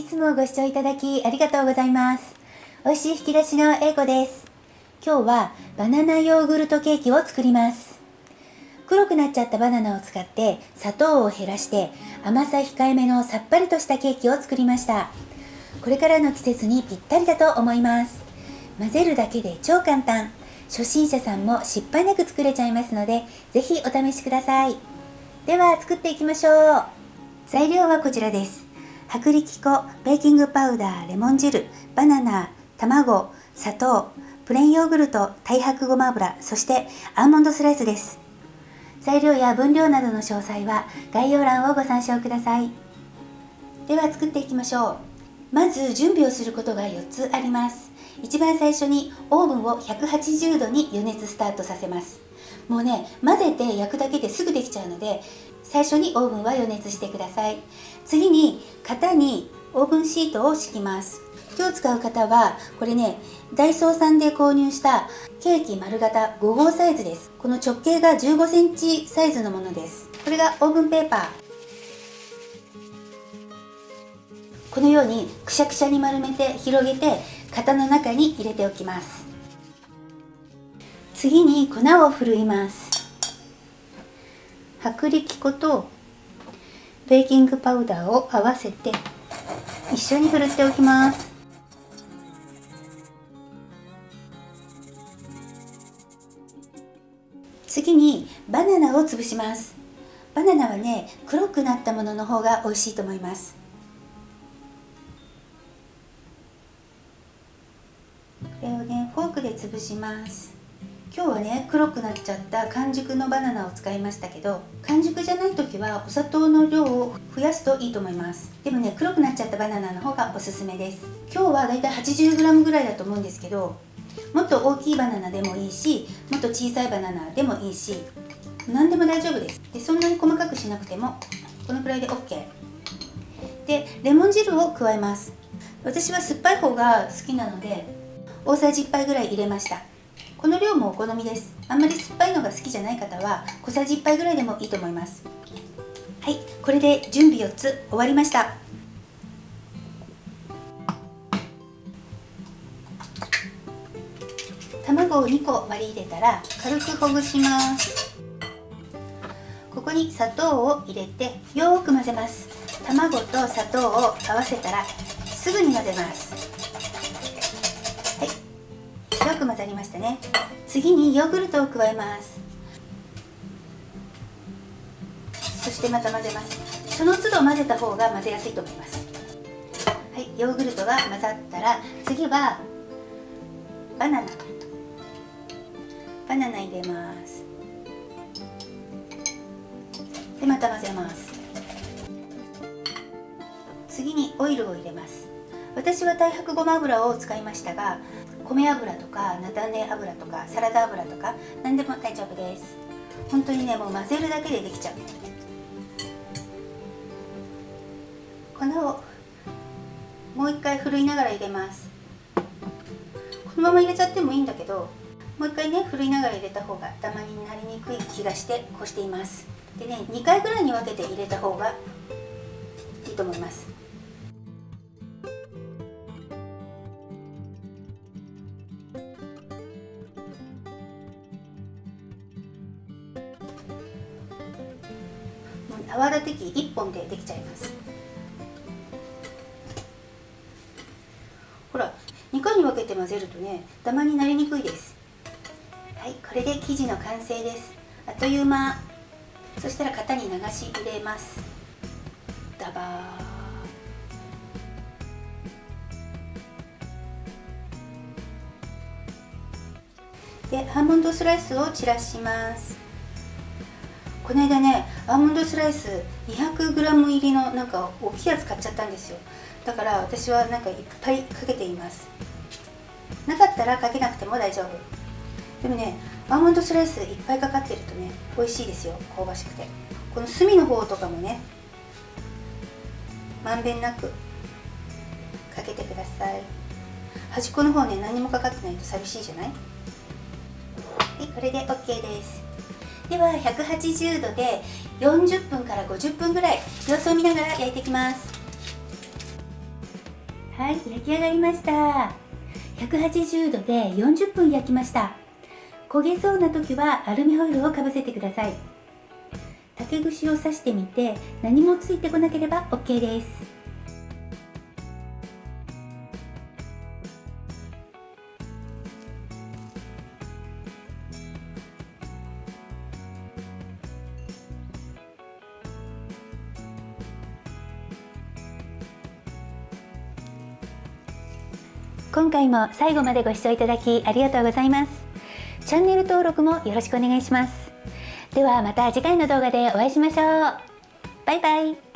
いつもご視聴いただきありがとうございます。美味しい引き出しの英子です。今日はバナナヨーグルトケーキを作ります。黒くなっちゃったバナナを使って砂糖を減らして甘さ控えめのさっぱりとしたケーキを作りました。これからの季節にぴったりだと思います。混ぜるだけで超簡単。初心者さんも失敗なく作れちゃいますので、ぜひお試しください。では作っていきましょう。材料はこちらです。薄力粉、ベーキングパウダー、レモン汁、バナナ、卵、砂糖、プレーンヨーグルト、太白ごま油、そしてアーモンドスライスです。材料や分量などの詳細は概要欄をご参照ください。では作っていきましょう。まず準備をすることが4つあります。一番最初にオーブンを180度に予熱スタートさせます。もうね、混ぜて焼くだけですぐできちゃうので、最初にオーブンは予熱してください。次に型にオーブンシートを敷きます。今日使う型はこれね、ダイソーさんで購入したケーキ丸型5号サイズです。この直径が15センチサイズのものです。これがオーブンペーパー。このようにくしゃくしゃに丸めて広げて型の中に入れておきます。次に粉をふるいます。薄力粉とベーキングパウダーを合わせて一緒にふるっておきます。次にバナナを潰します。バナナはね、黒くなったものの方が美味しいと思います。これをね、フォークで潰します。今日はね、黒くなっちゃった完熟のバナナを使いましたけど、完熟じゃない時はお砂糖の量を増やすといいと思います。でもね、黒くなっちゃったバナナの方がおすすめです。今日はだいたい 80g ぐらいだと思うんですけど、もっと大きいバナナでもいいし、もっと小さいバナナでもいいし、何でも大丈夫です。で、そんなに細かくしなくてもこのくらいで OK で、レモン汁を加えます。私は酸っぱい方が好きなので大さじ1杯ぐらい入れました。この量もお好みです。あんまり酸っぱいのが好きじゃない方は小さじ1杯ぐらいでもいいと思います。はい、これで準備4つ終わりました。卵を2個割り入れたら軽くほぐします。ここに砂糖を入れてよーく混ぜます。卵と砂糖を合わせたらすぐに混ぜます。よく混ざりましたね。次にヨーグルトを加えます。そしてまた混ぜます。その都度混ぜた方が混ぜやすいと思います。はい、ヨーグルトが混ざったら次はバナナ入れます。でまた混ぜます。次にオイルを入れます。私は太白ごま油を使いましたが、米油とか菜種油とかサラダ油とか何でも大丈夫です。本当にね、もう混ぜるだけでできちゃう。粉をもう一回ふるいながら入れます。このまま入れちゃってもいいんだけど、もう一回ね、ふるいながら入れた方がダマになりにくい気がしてこうしています。でね、2回ぐらいに分けて入れた方がいいと思います。泡立て器1本でできちゃいます。ほら、2回に分けて混ぜるとね、ダマになりにくいです。はい、これで生地の完成です。あっという間。そしたら型に流し入れます。ダバー。で、アーモンドスライスを散らします。この間ね、アーモンドスライス 200g 入りのなんか大きいやつ買っちゃったんですよ。だから私はなんかいっぱいかけています。なかったらかけなくても大丈夫。でもね、アーモンドスライスいっぱいかかってるとね、美味しいですよ。香ばしくて。この隅の方とかもね、まんべんなくかけてください。端っこの方ね、何もかかってないと寂しいじゃない？はい、これで OK です。では180度で40分から50分ぐらい様子を見ながら焼いていきます。はい、こんな感じではい、焼き上がりました。180度で40分焼きました。焦げそうな時はアルミホイルをかぶせてください。竹串を刺してみて何もついてこなければ OK です。今回も最後までご視聴いただきありがとうございます。チャンネル登録もよろしくお願いします。ではまた次回の動画でお会いしましょう。バイバイ。